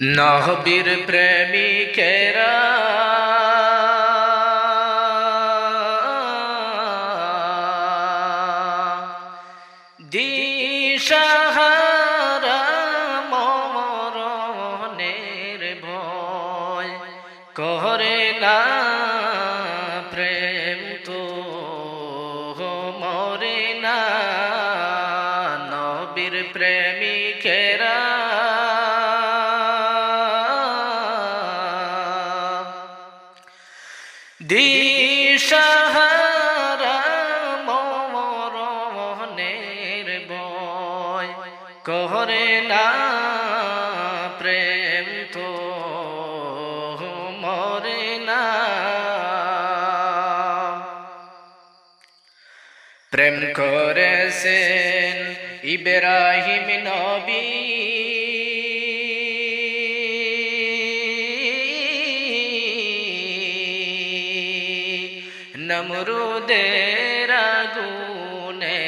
নবীর প্রেমিকেরা দিশাহারা মরণের ভয় করে না প্রেম তো মরে না নবীর প্রেমিকেরা দিশাহারা মরণের ভয় করে না প্রেম তো মরে না প্রেম করেছেন ইব্রাহিম নবী নমরুদের আগুনে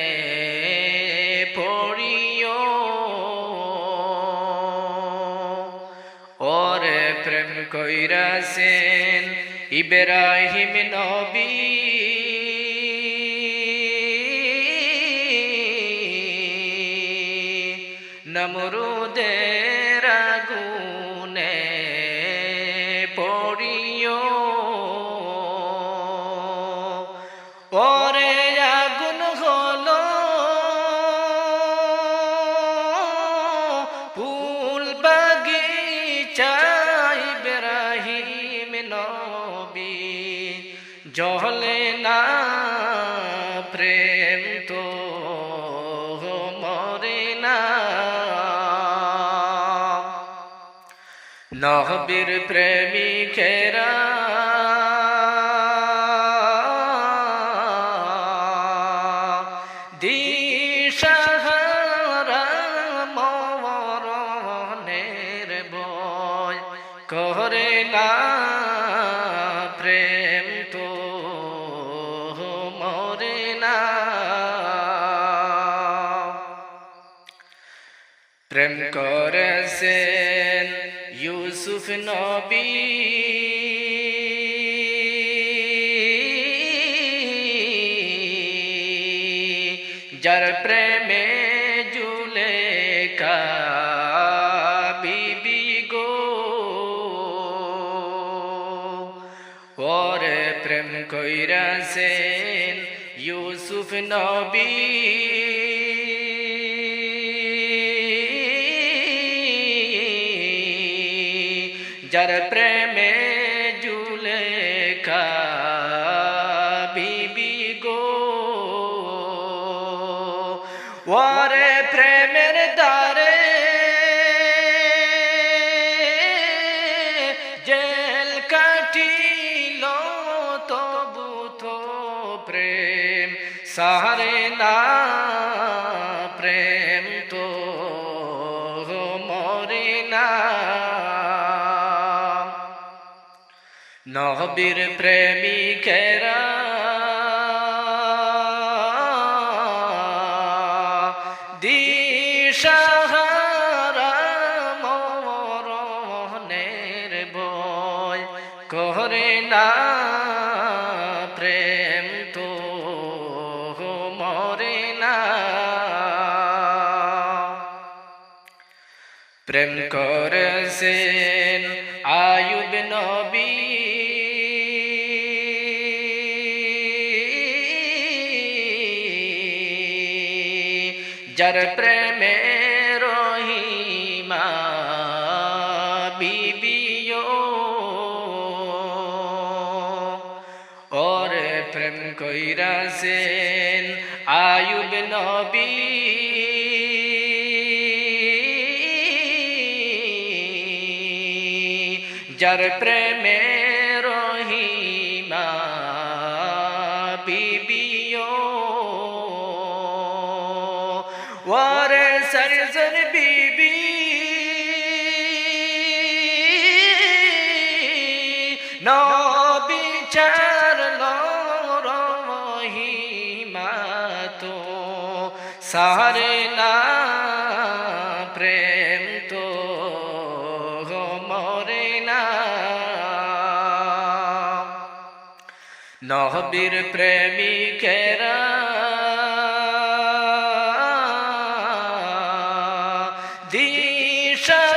পড়িও ওরে প্রেম কইরাছেন ইব্রাহিম নবী নমরুদের আগুনে পড়িও ওরে আগুন হলো ফুল বাগিচা ইব্রাহিম নবী জ্বলে না প্রেম তো মরে না নবীর প্রেমিকেরা দিশাহারা মরণের ভয় করে না প্রেম তো মরে না প্রেম করেছেন ইউসুফ নবী যার প্রেমে জুলেখা বিবি গো ওরে প্রেম কইরাছেন ইউসুফ নবী যার প্রেমে জুলেখা বিবি গো ওরে প্রেমের দ্বারে জেল কাটিল তবু তো প্রেম সারে না প্রেম তো মরে না নবীর প্রেমিকেরা দিশাহারা মরণের ভয় করে না প্রেম তো মরে না প্রেম করেছেন আয়ুব নবী যার প্রেমে রহিমা বিবিও ওরে প্রেম কইরাছেন আয়ুব নবী যার প্রেমে রহিমা বিবিও ওরে সরজর বিবি নবী ছাড়লো রহিমা তো সারে না প্রেম তো মরে না। নবীর প্রেমিকেরা দিশাহারা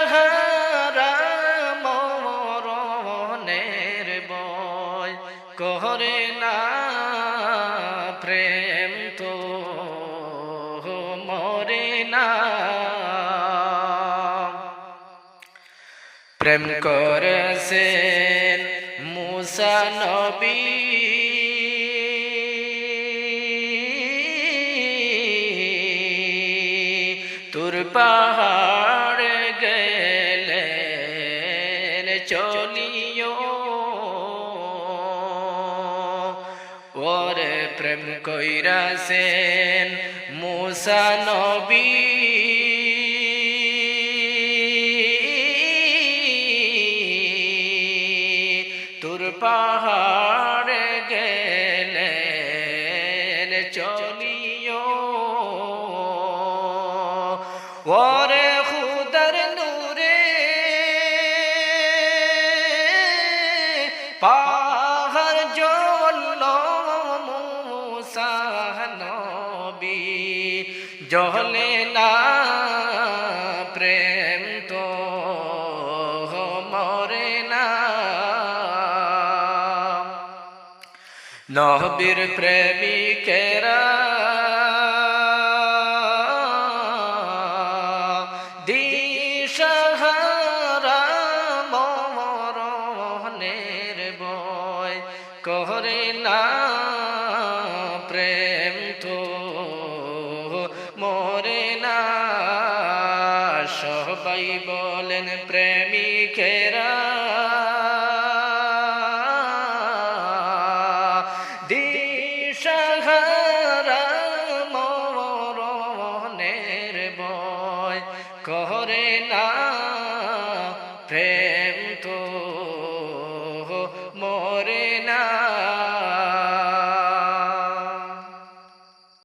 মরণের ভয় করে না। প্রেম তো মরে না। প্রেম করেছেন মুসা নবী তুর পাহাড় গেলেন চলিও। ওরে প্রেম কইরাছেন মুসা নবী তুর পাহাড় গেলেন চলিও। ওরে খুদার নূরে পাহাড় জ্বলল মুসা নবী জ্বলে না। প্রেম তো মরে না। নবীর প্রেমিকেরা দিশাহারা মরণের ভয় করে না। প্রেম তো মরে না। সবাই বলেন প্রেমিকেরা দিশাহারা মরণের ভয় করে না। প্রেম তো